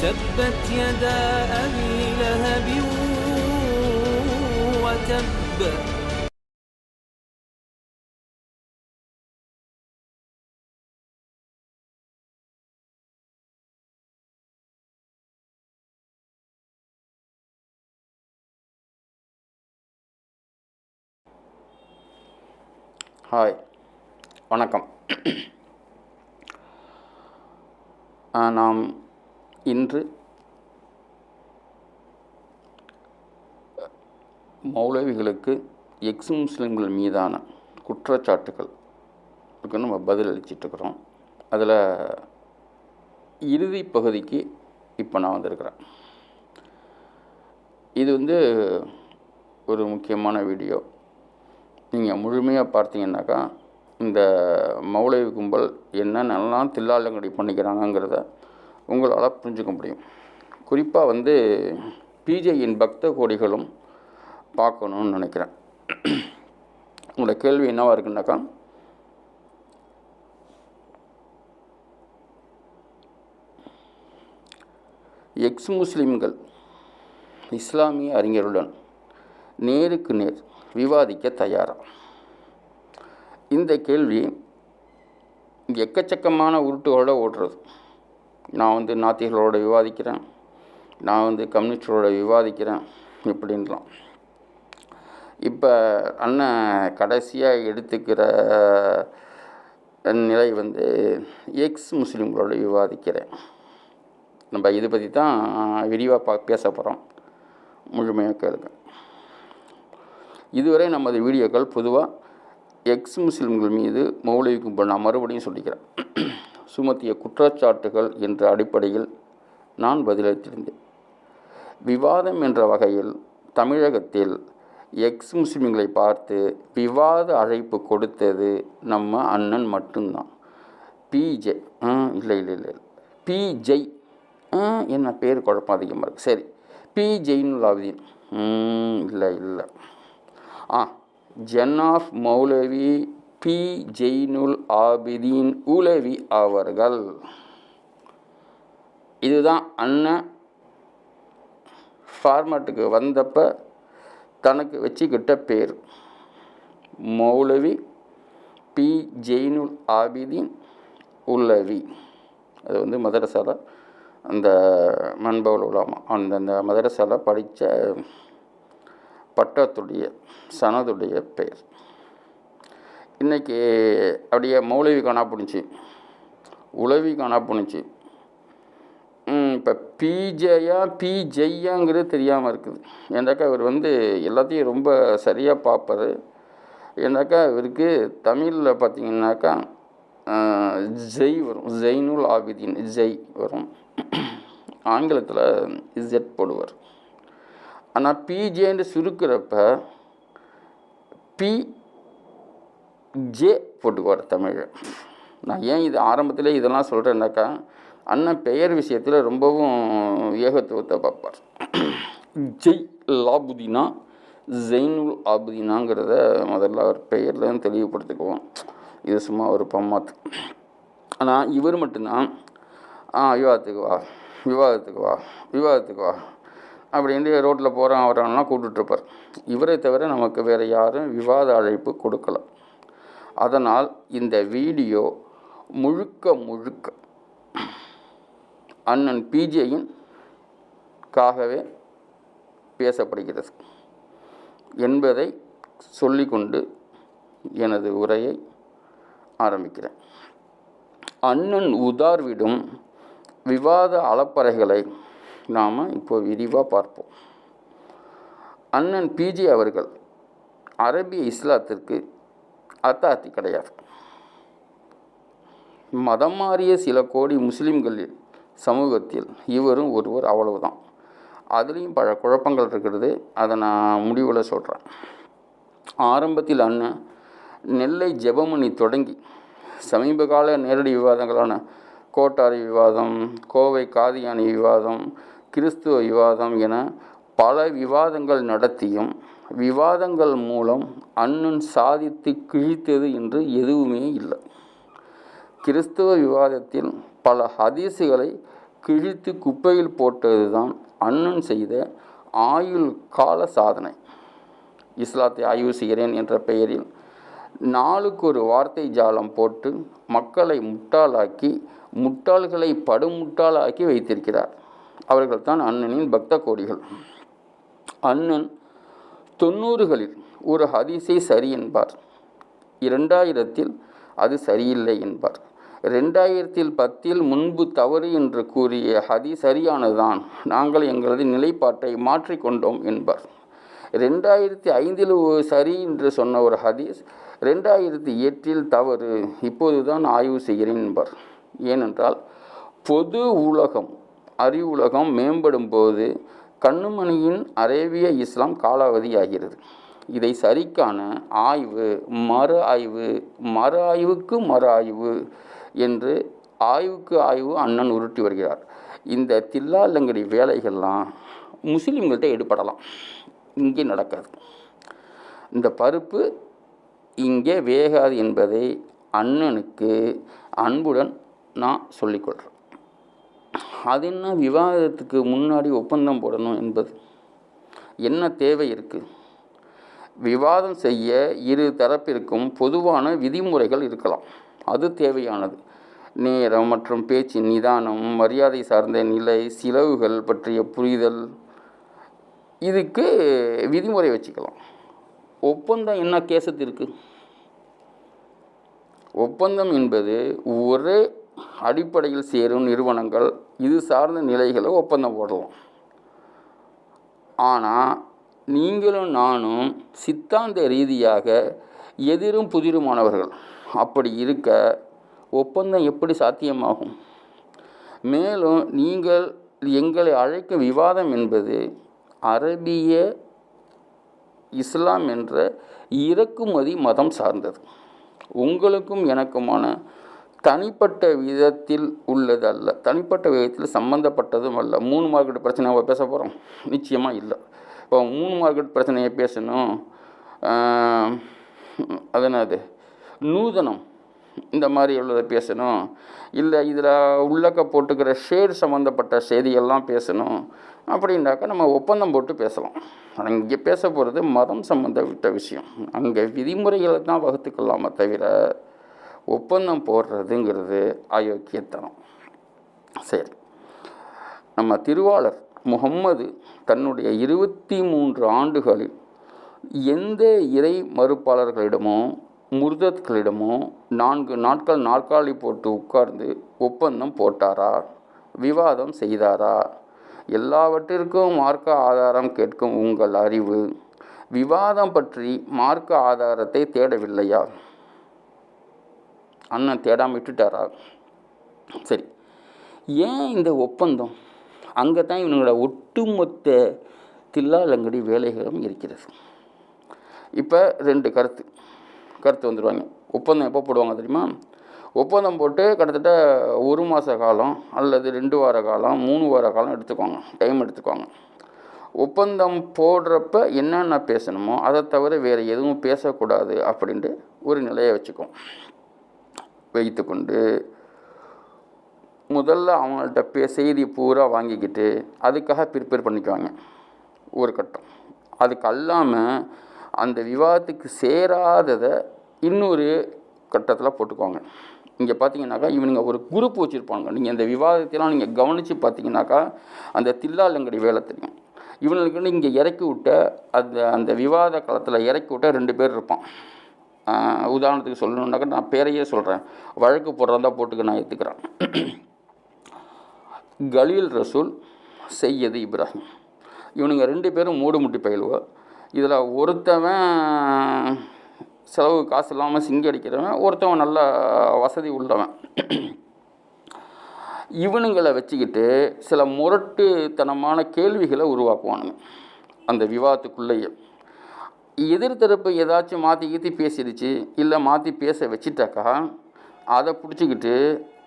تبت يدا أبي لهب وتب. Hi, வணக்கம். நாம் இன்று மௌலவிகளுக்கு எக்ஸ் முஸ்லிம்கள் மீதான குற்றச்சாட்டுகளுக்கு நம்ம பதில் அளிச்சிட்ருக்குறோம். அதில் இறுதி பகுதிக்கு இப்போ நான் வந்திருக்கிறேன். இது ஒரு முக்கியமான வீடியோ. நீங்கள் முழுமையாக பார்த்தீங்கன்னாக்கா இந்த மௌலவி கும்பல் என்னென்னலாம் தில்லாலங்கடி பண்ணிக்கிறாங்கங்கிறத உங்களால் புரிஞ்சுக்க முடியும். குறிப்பாக பிஜேயின் பக்த கோடிகளும் பார்க்கணுன்னு நினைக்கிறேன். உங்களோட கேள்வி என்னவாக இருக்குன்னாக்கா, எக்ஸ் முஸ்லிம்கள் இஸ்லாமிய அறிஞருடன் நேருக்கு நேர் விவாதிக்க தயாரா? இந்த கேள்வி எக்கச்சக்கமான உருட்டுகளோடு ஓடுறது. நான் நாத்திகளோட விவாதிக்கிறேன், நான் கம்யூனிஸ்டரோட விவாதிக்கிறேன் இப்படின்லாம். இப்போ அண்ணன் கடைசியாக எடுத்துக்கிற நிலை எக்ஸ் முஸ்லீம்களோட விவாதிக்கிறேன். நம்ம இதை பற்றி தான் விரிவாக பேச போகிறோம். முழுமையாக கேளுங்க. இதுவரை நமது வீடியோக்கள் பொதுவாக எக்ஸ் முஸ்லிம்கள் மீது மௌலவி கும்பல், நான் மறுபடியும் சொல்லிக்கிறேன், சுமத்திய குற்றச்சாட்டுகள் என்ற அடிப்படையில் நான் பதிலளித்திருந்தேன். விவாதம் என்ற வகையில் தமிழகத்தில் எக்ஸ் முஸ்லிம்களை பார்த்து விவாத அழைப்பு கொடுத்தது நம்ம அண்ணன் மட்டும்தான். பிஜே இல்லை பிஜை என்ன பேர் குழப்பம் அதிகமாக இருக்குது. சரி, பி ஜெயினுல் ஆபிதீன் இல்லை ஜன்னாஃப் மௌலவி பி ஜெயினுல் ஆபிதீன் உலவி அவர்கள். இதுதான் அண்ணன் ஃபார்மேட்டுக்கு வந்தப்போ தனக்கு வச்சுக்கிட்ட பேர். மௌலவி பி ஜெயினுல் ஆபிதீன் உலவி. அது மதரசால அந்த மன்பவுல் உலாமா அந்த மதரசால படித்த பட்டத்துடைய சனதுடைய பெயர். இன்றைக்கி அப்படியே மௌலவி காணா போணுச்சு, உலவி காணா போணுச்சு. இப்போ பிஜையாங்கிறது தெரியாமல் இருக்குது. ஏன்னாக்கா இவர் எல்லாத்தையும் ரொம்ப சரியாக பார்ப்பார். ஏன்னாக்கா இவருக்கு தமிழில் பார்த்திங்கனாக்கா ஜெய் வரும், ஜெயினுல் ஆபிதீன் ஜெய் வரும். ஆங்கிலத்தில் இசட் போடுவார். ஆனால் பிஜேன்னு சுருக்கிறப்ப பிஜே போட்டுக்குவார் தமிழ். நான் ஏன் இது ஆரம்பத்தில் இதெல்லாம் சொல்கிறேன்னாக்கா, அண்ணன் பெயர் விஷயத்தில் ரொம்பவும் ஏகத்துவத்தை பார்ப்பார். ஜெய் லாபுதீனா ஜெயினுல் ஆபுதீனாங்கிறத முதல்ல அவர் பெயரில் தெளிவுபடுத்திக்குவோம். இது சும்மா ஒரு பம்மாத்து. ஆனால் இவர் மட்டும்தான் விவாதத்துக்கு வா அப்படின்ட்டு ரோட்டில் போகிறோம் வரவங்களாம் கூப்பிட்டுருப்பார். இவரை தவிர நமக்கு வேறு யாரும் விவாத அழைப்பு கொடுக்கல. அதனால் இந்த வீடியோ முழுக்க அண்ணன் பிஜேயின்காகவே பேசப்படுகிறது என்பதை சொல்லிக்கொண்டு எனது உரையை ஆரம்பிக்கிறேன். அண்ணன் உதார்விடும் விவாத அலப்பறைகளை நாம் இப்போ விரிவாக பார்ப்போம். அண்ணன் பிஜே அவர்கள் அரபிய இஸ்லாத்திற்கு அத்தாத்தி கிடையாது. மதம் மாறிய சில கோடி முஸ்லீம்களில் சமூகத்தில் இவரும் ஒருவர், அவ்வளவுதான். அதுலேயும் பல குழப்பங்கள் இருக்கிறது. அதை நான் முடிவில் சொல்கிறேன். ஆரம்பத்தில் அண்ணன் நெல்லை ஜெபமணி தொடங்கி சமீப கால நேரடி விவாதங்களான கோட்டாரி விவாதம், கோவை காதியானி விவாதம், கிறிஸ்துவ விவாதம் என பல விவாதங்கள் நடத்தியும் விவாதங்கள் மூலம் அண்ணன் சாதித்து கிழித்தது என்று எதுவுமே இல்லை. கிறிஸ்துவ விவாதத்தில் பல ஹதீஸுகளை கிழித்து குப்பையில் போட்டது தான் அண்ணன் செய்த ஆயுள் கால சாதனை. இஸ்லாத்தை ஆய்வு செய்கிறேன் என்ற பெயரில் நாளுக்கு ஒரு வார்த்தை ஜாலம் போட்டு மக்களை முட்டாளாக்கி முட்டாள்களை படுமுட்டாளாக்கி வைத்திருக்கிறார். அவர்கள் தான் அண்ணனின் பக்த கோடிகள். அண்ணன் 90களில் ஒரு ஹதீஸை சரி என்பார், 2000 அது சரியில்லை என்பார், 2010 முன்பு தவறு என்று கூறிய ஹதீஸ் சரியானதுதான், நாங்கள் எங்களது நிலைப்பாட்டை மாற்றிக்கொண்டோம் என்பார். 2005 சரி என்று சொன்ன ஒரு ஹதீஸ் 2008 தவறு, இப்போதுதான் ஆய்வு செய்கிறேன் என்பார். ஏனென்றால் பொது உலகம் அறிவுலகம் மேம்படும் போது கண்ணுமணியின் அரேபிய இஸ்லாம் காலாவதியாகிறது. இதை சரிக்கான ஆய்வு மறு ஆய்வு மறு ஆய்வுக்கு மறு ஆய்வு என்று ஆய்வுக்கு ஆய்வு அண்ணன் உருட்டி வருகிறார். இந்த தில்லாலங்கடி வேலைகள்லாம் முஸ்லீம்கள்ட்ட ஈடுபடலாம், இங்கே நடக்காது. இந்த பருப்பு இங்கே வேகாது என்பதை அண்ணனுக்கு அன்புடன் நான் சொல்லிக்கொள்கிறேன். அது என்ன விவாதத்துக்கு முன்னாடி ஒப்பந்தம் போடணும் என்பது என்ன தேவை இருக்குது? விவாதம் செய்ய இரு தரப்பிற்கும் பொதுவான விதிமுறைகள் இருக்கலாம், அது தேவையானது. நேரம் மற்றும் பேச்சின் நிதானம், மரியாதை சார்ந்த நிலை, செலவுகள் பற்றிய புரிதல், இதுக்கு விதிமுறை வச்சுக்கலாம். ஒப்பந்தம் என்ன கேசத்து இருக்குது? ஒப்பந்தம் என்பது ஒரே அடிப்படையில் சேரும் நிறுவனங்கள் இது சார்ந்த நிலைகளை ஒப்பந்தம் போடலாம். ஆனால் நீங்களும் நானும் சித்தாந்த ரீதியாக எதிரும் புதிருமானவர்கள். அப்படி இருக்க ஒப்பந்தம் எப்படி சாத்தியமாகும்? மேலும் நீங்கள் எங்களை அழைக்கும் விவாதம் என்பது அரபிய இஸ்லாம் என்ற இறக்குமதி மதம் சார்ந்தது. உங்களுக்கும் எனக்குமான தனிப்பட்ட விதத்தில் உள்ளது அல்ல, தனிப்பட்ட விதத்தில் சம்பந்தப்பட்டதும் அல்ல. 3 மார்க்கெட் பிரச்சனை நம்ம பேச போகிறோம்? நிச்சயமாக இல்லை. இப்போ 3 மார்க்கெட் பிரச்சனையை பேசணும், அதனது நூதனம் இந்த மாதிரி உள்ளதை பேசணும், இல்லை இதில் உள்ளக்க போட்டுக்கிற ஷேர் சம்மந்தப்பட்ட செய்தியெல்லாம் பேசணும் அப்படின்னாக்கா நம்ம ஒப்பந்தம் போட்டு பேசலாம். ஆனால் இங்கே பேச போகிறது மதம் சம்மந்தப்பட்ட விஷயம். அங்கே விதிமுறைகளை தான் வகுத்துக்கலாமே தவிர ஒப்பந்தம் போடுறதுங்கிறது அயோக்கியத்தனம். சரி, நம்ம திருவாளர் முகம்மது தன்னுடைய 23 ஆண்டுகளில் எந்த இறை மறுப்பாளர்களிடமோ முர்தத்களிடமோ 4 நாட்கள் நாற்காலி போட்டு உட்கார்ந்து ஒப்பந்தம் போட்டாரா? விவாதம் செய்தாரா? எல்லாவற்றிற்கும் மார்க்க ஆதாரம் கேட்கும் உங்கள் அறிவு விவாதம் பற்றி மார்க்க ஆதாரத்தை தேடவில்லையா? அண்ணன் தேடாமல் விட்டுட்டாரா? சரி, ஏன் இந்த ஒப்பந்தம்? அங்கே தான் இவங்களோட ஒட்டுமொத்த தில்லாலங்கடி வேலைகளும் இருக்கிறது. இப்போ 2 கருத்து வந்துடுவாங்க. ஒப்பந்தம் எப்போ போடுவாங்க தெரியுமா? ஒப்பந்தம் போட்டு கிட்டத்தட்ட 1 மாத காலம் அல்லது 2 வார காலம் 3 வார காலம் எடுத்துக்குவாங்க, டைம் எடுத்துக்குவாங்க. ஒப்பந்தம் போடுறப்ப என்னென்ன பேசணுமோ அதை தவிர வேறு எதுவும் பேசக்கூடாது அப்படின்ட்டு ஒரு நிலையை வைத்துக்கொண்டு முதல்ல அவங்கள்ட்ட செய்தி பூரா வாங்கிக்கிட்டு அதுக்காக ப்ரிப்பேர் பண்ணிக்குவாங்க ஒரு கட்டம். அதுக்கு அல்லாமல் அந்த விவாதத்துக்கு சேராததை இன்னொரு கட்டத்தில் போட்டுக்குவாங்க. இங்கே பார்த்தீங்கன்னாக்கா இவனுங்க ஒரு குரூப் வச்சுருப்பாங்க. நீங்கள் இந்த விவாதத்தைலாம் நீங்கள் கவனித்து பார்த்தீங்கன்னாக்கா அந்த தில்லாலங்கடி வேலை தெரியும். இவனுக்குன்னு இங்கே இறக்கி விட்ட அந்த விவாத களத்தில் இறக்கி விட்ட 2 பேர் இருப்பான். உதாரணத்துக்கு சொல்லணுன்னாக்கா நான் பேரையே சொல்கிறேன், வழக்கு போடுறதா போட்டுக்க நான் ஏற்றுக்கிறேன். கலீல் ரசூல், சையது இப்ராஹிம், இவனுங்க 2 பேரும் மூடு முட்டி பயிலுவோம். இதில் ஒருத்தவன் செலவு காசு இல்லாமல் சிங்கி அடிக்கிறவன், ஒருத்தவன் நல்ல வசதி உள்ளவன். இவனுங்களை வச்சுக்கிட்டு சில முரட்டுத்தனமான கேள்விகளை உருவாக்குவானுங்க அந்த விவாதத்துக்குள்ளேயே. எதிர்த்தரப்பு ஏதாச்சும் மாற்றி பேசிடுச்சு இல்லை மாற்றி பேச வச்சுட்டாக்கா அதை பிடிச்சிக்கிட்டு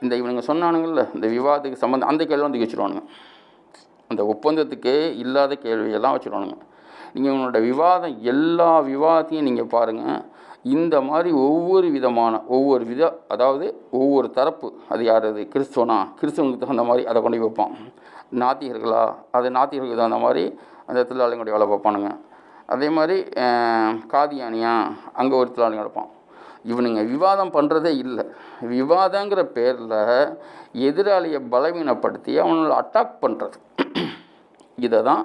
இந்த இவனுங்க சொன்னானுங்கள்ல இந்த விவாதத்துக்கு சம்மந்தம் அந்த கேள்வி வந்து வச்சுருவானுங்க. அந்த ஒப்பந்தத்துக்கே இல்லாத கேள்வியெல்லாம் வச்சுருவானுங்க. நீங்கள் உங்களோட விவாதம் எல்லா விவாதத்தையும் நீங்கள் பாருங்கள், இந்த மாதிரி ஒவ்வொரு அதாவது ஒவ்வொரு தரப்பு, அது யார், அது கிறிஸ்தவனுக்கு தகுந்த மாதிரி அதை கொண்டு வைப்பான். நாத்திகர்களா, அது நாத்திகர்களுக்கு தகுந்த மாதிரி அந்த தொழிலாளிகளுடைய வேலை பார்ப்பானுங்க. அதே மாதிரி காதியானியா, அங்கே ஒரு தொழிலாளி வைப்பான். இவனுங்க விவாதம் பண்ணுறதே இல்லை. விவாதங்கிற பேரில் எதிராளியை பலவீனப்படுத்தி அவனை அட்டாக் பண்ணுறது. இதை தான்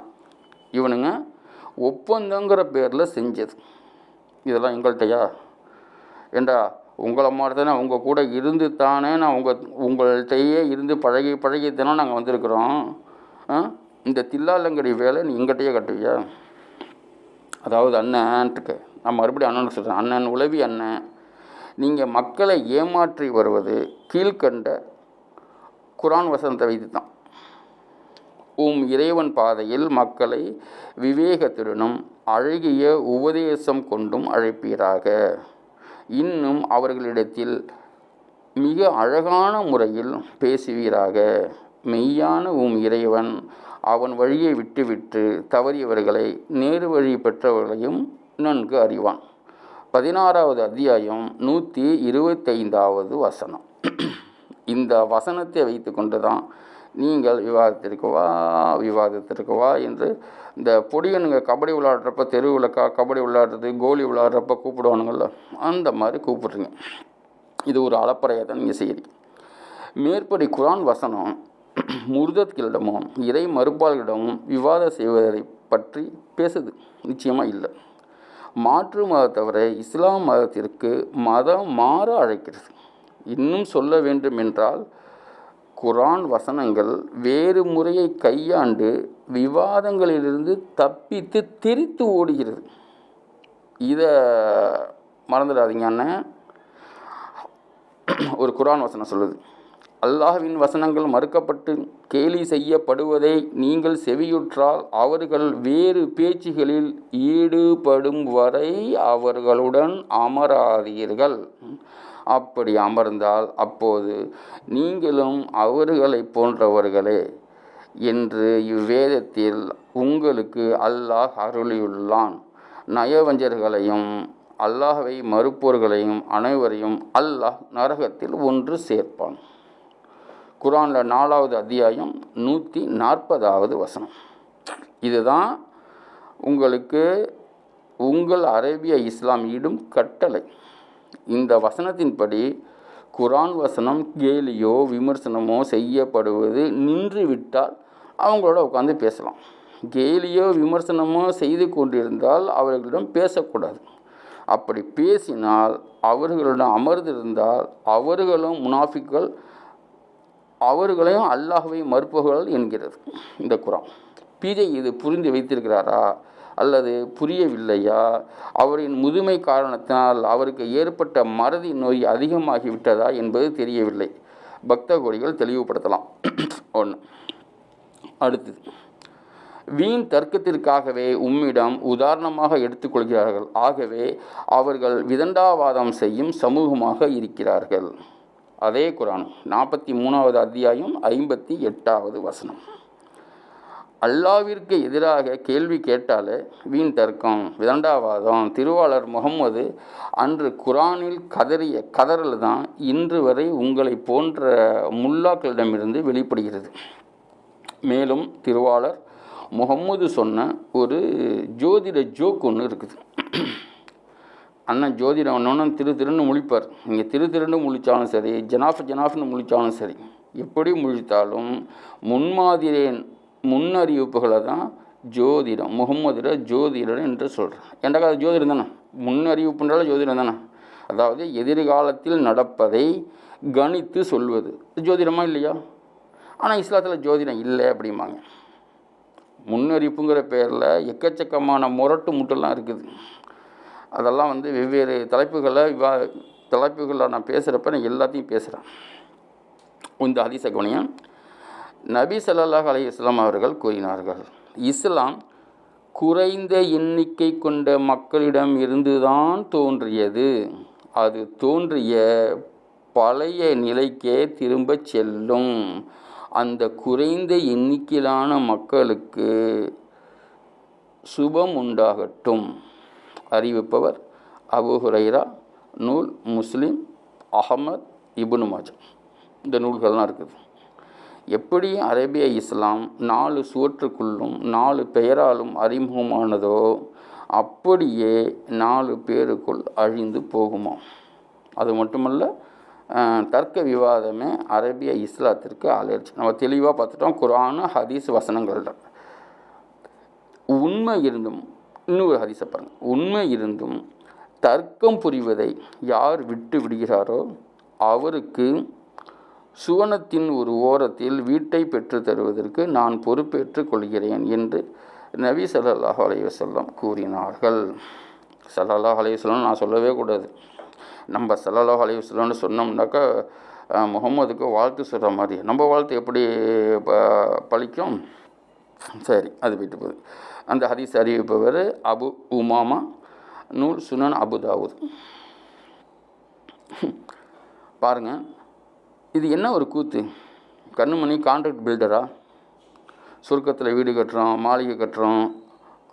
இவனுங்க ஒப்பந்தங்கிற பேரில் செஞ்சது. இதெல்லாம் எங்கள்கிட்டயா? ஏண்டா உங்களை மாதிரி தானே, உங்கள் கூட இருந்து தானே நான் உங்கள்கிட்டையே இருந்து பழகி தானே நாங்கள் வந்திருக்கிறோம். இந்த தில்லாலங்கடி வேலை நீ எங்கிட்டையே கட்டுவியா? அதாவது அண்ணன்ட்டுக்கு நான் மறுபடியும் அண்ணன் சொல்கிறேன். அண்ணன் உளவி அண்ணன், நீங்கள் மக்களை ஏமாற்றி வருவது கீழ்கண்ட குரான் வசனத்தை வைத்து தான். இறைவன் பாதையில் மக்களை விவேகத்துடனும் அழகிய உபதேசம் கொண்டும் அழைப்பீராக. இன்னும் அவர்களிடத்தில் மிக அழகான முறையில் பேசுவீராக. மெய்யான இறைவன் அவன் வழியை விட்டுவிட்டு தவறியவர்களை நேரு வழி பெற்றவர்களையும் நன்கு அறிவான். 16வது அத்தியாயம் 125வது வசனம். இந்த வசனத்தை வைத்து கொண்டு தான் நீங்கள் விவாதத்திற்கு வா என்று இந்த பொடியனுங்க கபடி விளையாடுறப்ப, தெருவில் கபடி விளையாடுறது, கோலி விளையாடுறப்ப கூப்பிடுவானுங்கள்ல, அந்த மாதிரி கூப்பிட்றீங்க. இது ஒரு அலப்பறையை தான் நீங்கள் செய்கிறீங்க. மேற்படி குரான் வசனம் முர்தத்களிடமும் இறை மறுப்பாளர்களிடமும் விவாதம் செய்வதை பற்றி பேசுது நிச்சயமாக இல்லை. மாற்று மதத்தவரை இஸ்லாம் மதத்திற்கு மதம் மாற அழைக்கிறது. இன்னும் சொல்ல வேண்டும் என்றால் குரான் வசனங்கள் வேறு முறையை கையாண்டு விவாதங்களிலிருந்து தப்பித்து திரித்து ஓடுகிறது. இதை மறந்துடாதீங்க அண்ணன். ஒரு குரான் வசனம் சொல்லுது, அல்லாஹ்வின் வசனங்கள் மறுக்கப்பட்டு கேலி செய்யப்படுவதை நீங்கள் செவியுற்றால் அவர்கள் வேறு பேச்சுகளில் ஈடுபடும் வரை அவர்களுடன் அமராதீர்கள். அப்படி அமர்ந்தால் அப்போது நீங்களும் அவர்களை போன்றவர்களே என்று இவ்வேதத்தில் உங்களுக்கு அல்லாஹ் அருளியுள்ளான். நயவஞ்சர்களையும் அல்லாஹ்வை மறுப்போர்களையும் அனைவரையும் அல்லாஹ் நரகத்தில் ஒன்று சேர்ப்பான். குரானில் 4வது அத்தியாயம் 140வது வசனம். இதுதான் உங்களுக்கு உங்கள் அரேபிய இஸ்லாம் இடும் கட்டளை. இந்த வசனத்தின்படி குரான் வசனம் கேலியோ விமர்சனமோ செய்யப்படுவது நின்றுவிட்டால் அவங்களோட உட்காந்து பேசலாம். கேலியோ விமர்சனமோ செய்து கொண்டிருந்தால் அவர்களிடம் பேசக்கூடாது. அப்படி பேசினால் அவர்களிடம் அமர்ந்திருந்தால் அவர்களும் முனாஃபிக்கள், அவர்களையும் அல்லாஹ்வை மறுப்பவர்கள் என்கிறது இந்த குரான். பிஜே இது புரிந்து வைத்திருக்கிறாரா அல்லது புரியவில்லையா? அவரின் முதுமை காரணத்தினால் அவருக்கு ஏற்பட்ட மறதி நோய் அதிகமாகிவிட்டதா என்பது தெரியவில்லை. பக்த கோடிகள் தெளிவுபடுத்தலாம். 1. அடுத்தது, வீண் தர்க்கத்திற்காகவே உம்மிடம் உதாரணமாக எடுத்துக்கொள்கிறார்கள். ஆகவே அவர்கள் விதண்டாவாதம் செய்யும் சமூகமாக இருக்கிறார்கள். அதே குரான் 43வது அத்தியாயம் 58வது வசனம். அல்லாவிற்கு எதிராக கேள்வி கேட்டாலே வீண் தர்க்கம், விதண்டாவாதம். திருவாளர் முகம்மது அன்று குரானில் கதறிய கதறல் தான் இன்று வரை உங்களை போன்ற முல்லாக்களிடமிருந்து வெளிப்படுகிறது. மேலும் திருவாளர் முகம்மது சொன்ன ஒரு ஜோதிட ஜோக் ஒன்று இருக்குது. அண்ணன் ஜோதிடம் ஒன்று திருன்னு முழிப்பார். நீங்கள் திருன்னு முழித்தாலும் சரி, ஜனாஃப்னு முழித்தாலும் சரி, எப்படி முழித்தாலும் முன்னறிவிப்புகளை தான் ஜோதிடம், முகம்மதில் ஜோதிடம் என்று சொல்கிறேன். ஏன்டா அது ஜோதிடம் தானே, முன்னறிவிப்புன்றாலும் ஜோதிடம் தானே. அதாவது எதிர்காலத்தில் நடப்பதை கணித்து சொல்வது ஜோதிடமா இல்லையா? ஆனால் இஸ்லாத்தில் ஜோதிடம் இல்லை அப்படிம்பாங்க. முன்னறிவிப்புங்கிற பேரில் எக்கச்சக்கமான முட்டெல்லாம் இருக்குது. அதெல்லாம் வெவ்வேறு தலைப்புகளில் நான் பேசுகிறப்ப நான் எல்லாத்தையும் பேசுகிறேன். இந்த ஹதீஸ கவனிங்க. நபி ஸல்லல்லாஹு அலைஹி வஸல்லம் அவர்கள் கூறினார்கள், இஸ்லாம் குறைந்த எண்ணிக்கை கொண்ட மக்களிடம் இருந்துதான் தோன்றியது. அது தோன்றிய பழைய நிலைக்கே திரும்ப செல்லும். அந்த குறைந்த எண்ணிக்கையிலான மக்களுக்கு சுபம் உண்டாகட்டும். அறிவிப்பவர் அபூ ஹுரைரா நூல், முஸ்லிம், அஹமத், இப்னு மாஜா, இந்த நூல்கள்லாம் இருக்குது. எப்படி அரேபிய இஸ்லாம் 4 சுவற்றுக்குள்ளும் 4 பெயராலும் அறிமுகமானதோ அப்படியே 4 பேருக்குள் அழிந்து போகுமா. அது மட்டுமல்ல, தர்க்க விவாதமே அரேபிய இஸ்லாத்திற்கு அலர்ஜி. நம்ம தெளிவாக பார்த்துட்டோம். குர்ஆன், ஹதீஸ் வசனங்கள்ல உண்மை இருந்தும், இன்னொரு ஹதீஸை பாருங்கள், உண்மை இருந்தும் தர்க்கம் புரிவதை யார் விட்டு விடுகிறாரோ அவருக்கு சுவனத்தின் ஒரு ஓரத்தில் வீட்டை பெற்று தருவதற்கு நான் பொறுப்பேற்றுக் கொள்கிறேன் என்று நபி ஸல்லல்லாஹு அலைஹி வஸல்லம் கூறினார்கள். ஸல்லல்லாஹு அலைஹி வஸல்லம் நான் சொல்லவே கூடாது. நம்ம ஸல்லல்லாஹு அலைஹி வஸல்லம்னு சொன்னோம்னாக்கா முகம்மதுக்கு வாழ்த்து சொல்கிற மாதிரி. நம்ம வாழ்த்து எப்படி பழிக்கும்? சரி, அது போயிட்டு போகுது. அந்த ஹதீஸ் அறிவிப்பவர் அபு உமாமா, நூல் சுனன் அபு தாவூத். பாருங்கள், இது என்ன ஒரு கூத்து. கண்ணுமணி கான்ட்ராக்ட் பில்டரா? சுருக்கத்தில் வீடு கட்டுறோம், மாளிகை கட்டுறோம்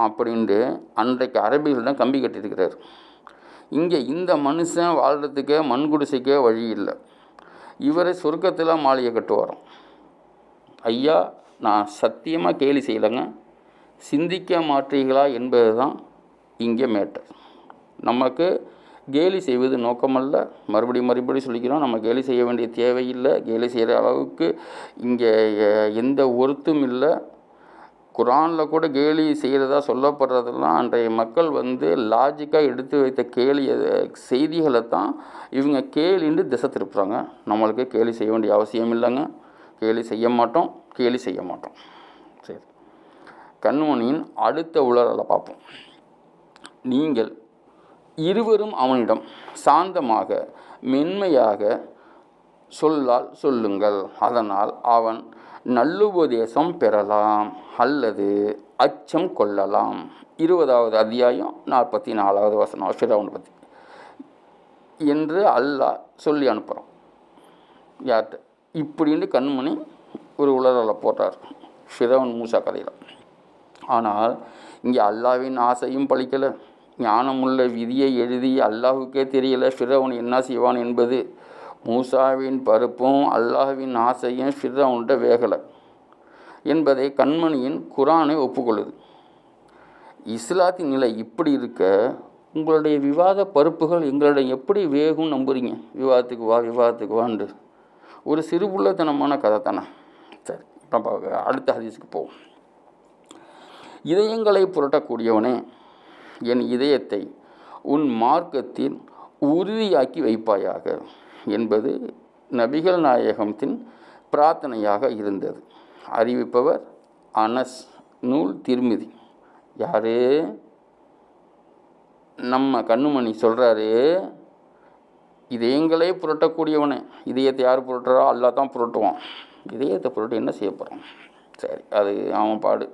அப்படின்ட்டு அன்றைக்கு அரபிகள் தான் கம்பி கட்டியிருக்கிறார். இங்கே இந்த மனுஷன் வாழ்கிறதுக்கே மண் குடிசைக்கே வழி இல்லை. இவரை சுருக்கத்தில் மாளிகை கட்டுவாரோம். ஐயா, நான் சத்தியமாக கேலி செய்யலைங்க. சிந்திக்க மாட்டீர்களா என்பது தான் இங்கே மேட்டர். நமக்கு கேலி செய்வது நோக்கமல்ல. மறுபடியும் சொல்லிக்கிறோம், நம்ம கேலி செய்ய வேண்டிய தேவையில்லை. கேலி செய்கிற அளவுக்கு இங்கே எந்த ஒருத்தும் இல்லை. குர்ஆனில் கூட கேலி செய்கிறதா சொல்லப்படுறதெல்லாம் அன்றைய மக்கள் லாஜிக்காக எடுத்து வைத்த கேலி செய்திகளை தான் இவங்க கேலின்னு திசை திருப்புறாங்க. நம்மளுக்கு கேலி செய்ய வேண்டிய அவசியம் இல்லைங்க. கேலி செய்ய மாட்டோம். சரி, கண்மணியின் அடுத்த உளறலை பார்ப்போம். நீங்கள் இருவரும் அவனிடம் சாந்தமாக மென்மையாக சொல்லால் சொல்லுங்கள். அதனால் அவன் நல்லுபதேசம் பெறலாம் அல்லது அச்சம் கொள்ளலாம். 20வது அத்தியாயம் 44வது வசனம் ஃபிரௌன் பற்றி என்று அல்லாஹ் சொல்லி அனுப்புகிறான். யார்கிட்ட? இப்படின்னு கண்மணி ஒரு உளறலை போட்டார் ஃபிரௌன் மூசா கதையில். ஆனால் இங்கே அல்லாஹ்வின் ஆசையும் பலிக்கலை. ஞானமுள்ள விதியை எழுதி அல்லாஹுக்கே தெரியலை ஃபிரௌன் என்ன செய்வான் என்பது. மூசாவின் பருப்பும் அல்லாஹ்வின் ஆசையும் ஃபிரௌன்கிட்ட வேகலை என்பதை கண்மணியின் குர்ஆனை ஒப்புக்கொள்ளுது. இஸ்லாத்தின் நிலை இப்படி இருக்க உங்களுடைய விவாத பருப்புகள் எங்களிடம் எப்படி வேகும் நம்புறீங்க? விவாதத்துக்கு வாண்டு ஒரு சிறுபுள்ளத்தனமான கதை தானே. சரி, நம்ம அடுத்த ஹதீஸுக்கு போவோம். இதயங்களை புரட்டக்கூடியவனே, என் இதயத்தை உன் மார்க்கத்தில் உறுதியாக்கி வைப்பாயாக என்பது நபிகள் நாயகத்தின் பிரார்த்தனையாக இருந்தது. அறிவிப்பவர் அனஸ், நூல் திர்மிதி. யாரு? நம்ம கண்ணுமணி சொல்கிறாரு, இதயங்களே புரட்டக்கூடியவனே. இதயத்தை யார் புரட்டுறா? அல்லாஹ் தான் புரட்டுவான். இதயத்தை புரட்டு என்ன செய்ய போகிறான்? சரி, அது அவன் பாடு.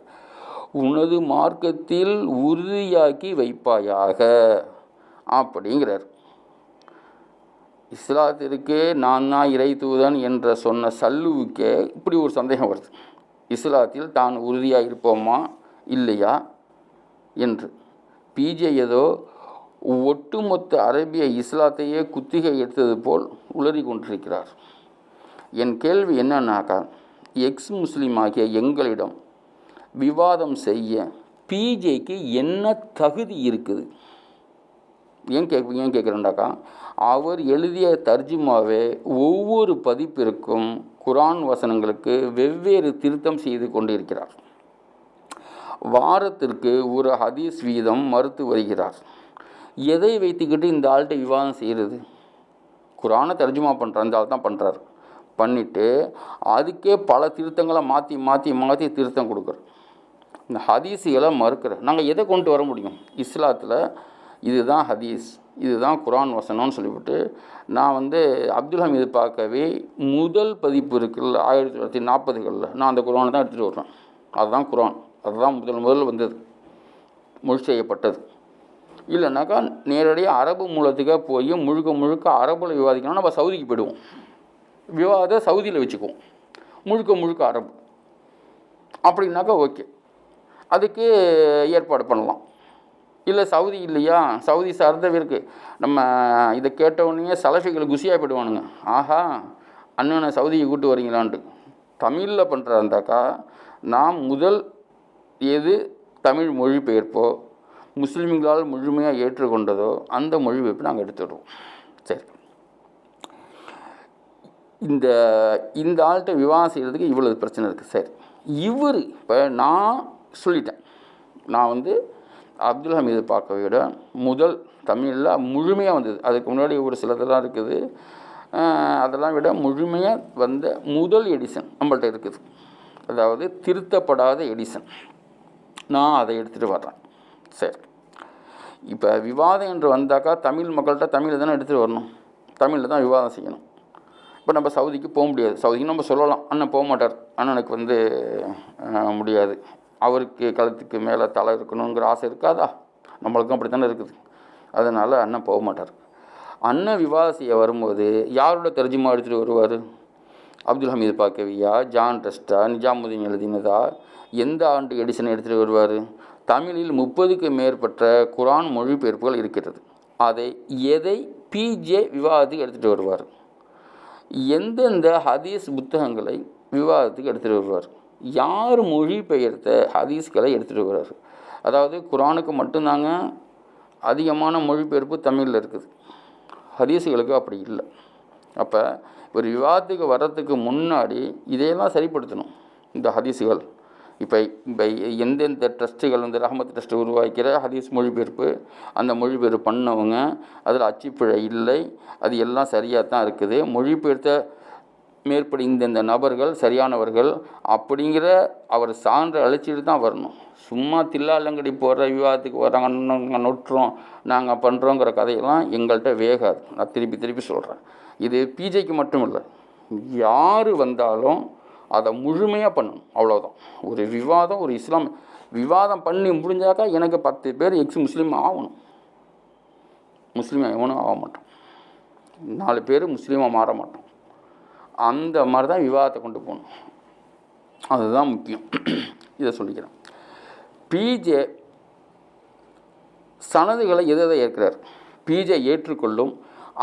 உனது மார்க்கத்தில் உறுதியாக்கி வைப்பாயாக அப்படிங்கிறார். இஸ்லாத்திற்கே நான் தான் இறை தூதன் என்ற சொன்ன சல்லுவுக்கே இப்படி ஒரு சந்தேகம் வருது. இஸ்லாத்தில் தான் உறுதியாக இருப்போமா இல்லையா என்று. பிஜே ஏதோ ஒட்டுமொத்த அரேபிய இஸ்லாத்தையே குத்திகை எடுத்தது போல் உளறி கொண்டிருக்கிறார். என் கேள்வி என்னன்னாக்கா, எக்ஸ் முஸ்லீம் ஆகிய எங்களிடம் விவாதம் செய்ய பிஜேக்கு என்ன தகுதி இருக்குது? ஏன் கேட்குறேன்டாக்கா, அவர் எழுதிய தர்ஜுமாவே ஒவ்வொரு பதிப்பிற்கும் குர்ஆன் வசனங்களுக்கு வெவ்வேறு திருத்தம் செய்து கொண்டிருக்கிறார். வாரத்திற்கு ஒரு ஹதீஸ் வீதம் மறுத்து வருகிறார். எதை வைத்துக்கிட்டு இந்த ஆள்கிட்ட விவாதம் செய்கிறது? குர்ஆனை தர்ஜுமா பண்ணுற இந்த ஆள் தான் பண்ணுறாரு. பண்ணிவிட்டு அதுக்கே பல திருத்தங்களை மாற்றி திருத்தம் கொடுக்குறோம். இந்த ஹதீஸுகளை மறுக்கிற நாங்கள் எதை கொண்டு வர முடியும்? இஸ்லாத்தில் இதுதான் ஹதீஸ், இதுதான் குர்ஆன் வசனம்னு சொல்லிவிட்டு நான் அப்துல் ஹமீது பார்க்கவே முதல் பதிப்பு இருக்குல்ல 1940களில் நான் அந்த குர்ஆனை தான் எடுத்துகிட்டு வருவேன். அதுதான் குர்ஆன், அதுதான் முதல் வந்தது, மொழி செய்யப்பட்டது. இல்லைனாக்கா நேரடியாக அரபு மூலத்துக்காக போய் முழுக்க அரபில் விவாதிக்கணும். நம்ம சவுதிக்கு போயிடுவோம், விவாதம் சவுதியில் வச்சுக்குவோம், முழுக்க அரபு அப்படின்னாக்கா ஓகே, அதுக்கு ஏற்பாடு பண்ணலாம். இல்லை சவுதி இல்லையா, சவுதி சார்ந்தவே இருக்குது. நம்ம இதை கேட்டவுடனே சலஃபிகள் குசியாக போயிடுவானுங்க, ஆஹா அண்ணனை சவுதியை கூட்டு வரீங்களான்ட்டு. தமிழில் பண்ணுறாந்தாக்கா நாம் முதல் எது தமிழ் மொழிபெயர்ப்போ முஸ்லீம்களால் முழுமையாக ஏற்றுக்கொண்டதோ அந்த மொழிபெயர்ப்பு நாங்கள் எடுத்துடுவோம். சரி, இந்த இந்த ஆள்கிட்ட விவாதம் செய்கிறதுக்கு இவ்வளவு பிரச்சனை இருக்குது. சரி, இவர் இப்போ நான் சொல்லிட்டேன், நான் வந்து அப்துல் ஹமீது பாக்கவியோட முதல் தமிழில் முழுமையாக வந்தது, அதுக்கு முன்னாடி ஒரு சிலதெல்லாம் இருக்குது, அதெல்லாம் விட முழுமையாக வந்த முதல் எடிஷன் நம்மள்ட்ட இருக்குது. அதாவது திருத்தப்படாத எடிஷன், நான் அதை எடுத்துகிட்டு வர்றேன். சரி, இப்போ விவாதம் என்று வந்தாக்கா தமிழ் மக்கள்கிட்ட தமிழில் தானே எடுத்துகிட்டு வரணும், தமிழில் தான் விவாதம் செய்யணும். இப்போ நம்ம சவுதிக்கு போக முடியாது, சவுதிக்கு நம்ம சொல்லலாம், அண்ணன் போக மாட்டார், அண்ணனுக்கு வந்து முடியாது, அவருக்கு கழுத்துக்கு மேலே தலை இருக்கணுங்கிற ஆசை இருக்காதா, நம்மளுக்கும் அப்படி தானே இருக்குது. அதனால் அண்ணன் போக மாட்டார். அண்ணன் விவாதம் செய்ய வரும்போது யாரோட தர்ஜுமா எடுத்துகிட்டு வருவார்? அப்துல் ஹமீது பாக்கவியா, ஜான் ட்ரஸ்டா, நிஜாமுதீன் எழுதினதா, எந்த ஆண்டு எடிஷனை எடுத்துகிட்டு வருவார்? தமிழில் 30க்கு மேற்பட்ட குரான் மொழிபெயர்ப்புகள் இருக்கிறது. எதை பிஜே விவாதத்துக்கு எடுத்துகிட்டு வருவார்? எந்தெந்த ஹதீஸ் புத்தகங்களை விவாதத்துக்கு எடுத்துகிட்டு வருவார்? யார் மொழிபெயர்த்த ஹதீஸ்களை எடுத்துகிட்டு வருவார்? அதாவது குரானுக்கு மட்டும்தாங்க அதிகமான மொழிபெயர்ப்பு தமிழில் இருக்குது, ஹதீஸுகளுக்கு அப்படி இல்லை. அப்போ ஒரு விவாதத்துக்கு வர்றதுக்கு முன்னாடி இதையெல்லாம் சரிப்படுத்தணும். இந்த ஹதீஸுகள் இப்போ எந்தெந்த ட்ரஸ்ட்டுகள் வந்து ரஹமத் ட்ரஸ்ட்டு உருவாக்கிற ஹதீஸ் மொழிபெயர்ப்பு, அந்த மொழிபெயர்ப்பு பண்ணவங்க, அதில் அச்சுப்பிழை இல்லை, அது எல்லாம் சரியாக தான் இருக்குது, மொழிபெயர்த்த மேற்படி இந்தந்த நபர்கள் சரியானவர்கள் அப்படிங்கிற அவர் சான்று அழைச்சிட்டு தான் வரணும். சும்மா தில்லாலங்கடி போடுற விவாதத்துக்கு வராங்க, நாங்கள் நொட்டுறோம், நாங்கள் பண்ணுறோங்கிற கதையெல்லாம் எங்கள்கிட்ட வேகாது. நான் திருப்பி சொல்கிறேன், இது பிஜேக்கு மட்டும் இல்லை, யார் வந்தாலும் அதை முழுமையாக பண்ணணும், அவ்வளோதான். ஒரு விவாதம், ஒரு இஸ்லாம் விவாதம் பண்ணி முடிஞ்சாக்கா எனக்கு 10 பேர் முஸ்லீம் ஆகணும், முஸ்லீம் எவனும் ஆக மாட்டோம், 4 பேர் முஸ்லீமாக மாற மாட்டோம். அந்த மாதிரி தான் விவாதத்தை கொண்டு போகணும், அதுதான் முக்கியம். இதை சொல்லிக்கிறேன். பிஜே சனதுகளை எதை ஏற்கிறார்? பிஜே ஏற்றுக்கொள்ளும்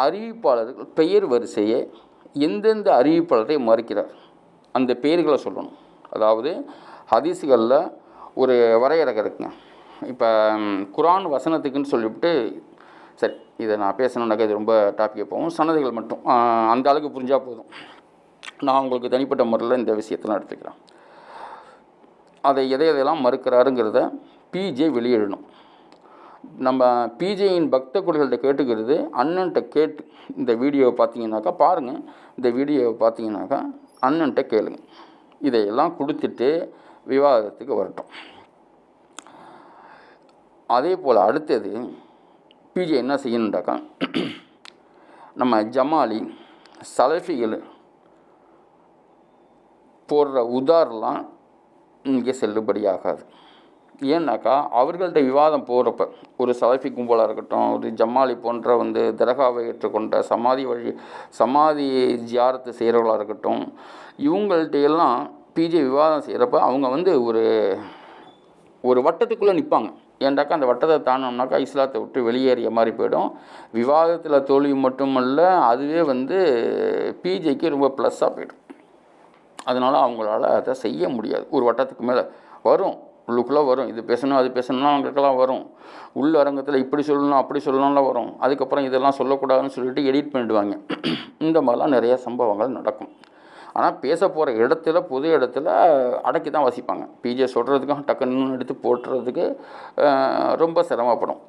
அறிவிப்பாளர்கள் பெயர் வரிசையை எந்தெந்த அறிவிப்பாளரை மறுக்கிறார், அந்த பெயர்களை சொல்லணும். அதாவது ஹதீஸுகளில் ஒரு வரையறை இருக்குங்க. இப்போ குரான் வசனத்துக்குன்னு சொல்லிவிட்டு, சரி இதை நான் பேசணுன்னாக்கா இது ரொம்ப டாப்பிக்கே போகும், சனதுகள் மட்டும் அந்த அளவுக்கு புரிஞ்சால் போதும். நான் உங்களுக்கு தனிப்பட்ட முறையில் இந்த விஷயத்தெல்லாம் எடுத்துக்கிறேன். அதை எதையெல்லாம் மறுக்கிறாருங்கிறத பிஜே வெளியிடணும். நம்ம பிஜேயின் பக்த குடிகள்கிட்ட கேட்டுக்கிறது, அண்ணன்ட்ட கேட்டு இந்த வீடியோவை பார்த்தீங்கன்னாக்கா பாருங்கள், இந்த வீடியோவை பார்த்தீங்கன்னாக்கா அண்ணன்ட்ட கேளுங்க, இதையெல்லாம் கொடுத்துட்டு விவாதத்துக்கு வரட்டும். அதே போல் அடுத்தது பிஜே என்ன செய்யணுண்டாக்கா, நம்ம ஜமாலி சலஃபிகள் போடுற உதாரெலாம் இங்கே செல்லுபடியாகாது. ஏன்னாக்கா அவர்கள்ட்ட விவாதம் போகிறப்ப ஒரு சலஃபி கும்பலாக இருக்கட்டும், ஒரு ஜமாலி போன்ற வந்து தர்காவை ஏற்றுக்கொண்ட சமாதி ஜியாரத்து செய்கிறவர்களாக இருக்கட்டும், இவங்கள்ட்ட எல்லாம் பிஜே விவாதம் செய்கிறப்ப அவங்க வந்து ஒரு வட்டத்துக்குள்ளே நிற்பாங்க. ஏண்டாக்கா அந்த வட்டத்தை தாண்டினோம்னாக்கா இஸ்லாத்தை விட்டு வெளியேறிய மாதிரி போயிடும். விவாதத்தில் தோல்வி மட்டுமல்ல, அதுவே வந்து பிஜேக்கு ரொம்ப ப்ளஸ்ஸாக போய்டும். அதனால் அவங்களால அதை செய்ய முடியாது. ஒரு வட்டத்துக்கு மேலே வரும், உள்ளுக்குள்ளே வரும், இது பேசணும் அது பேசணும்னா அவங்களுக்கெல்லாம் வரும், உள் அரங்கத்தில் இப்படி சொல்லணும் அப்படி சொல்லணும்லாம் வரும். அதுக்கப்புறம் இதெல்லாம் சொல்லக்கூடாதுன்னு சொல்லிட்டு எடிட் பண்ணிடுவாங்க. இந்த மாதிரிலாம் நிறைய சம்பவங்கள் நடக்கும். ஆனால் பேச போகிற இடத்துல பொது இடத்துல அடக்கி தான் வசிப்பாங்க. பிஜே சொல்கிறதுக்கும் டக்குன்னு எடுத்து போட்டுறதுக்கு ரொம்ப சிரமப்படும்.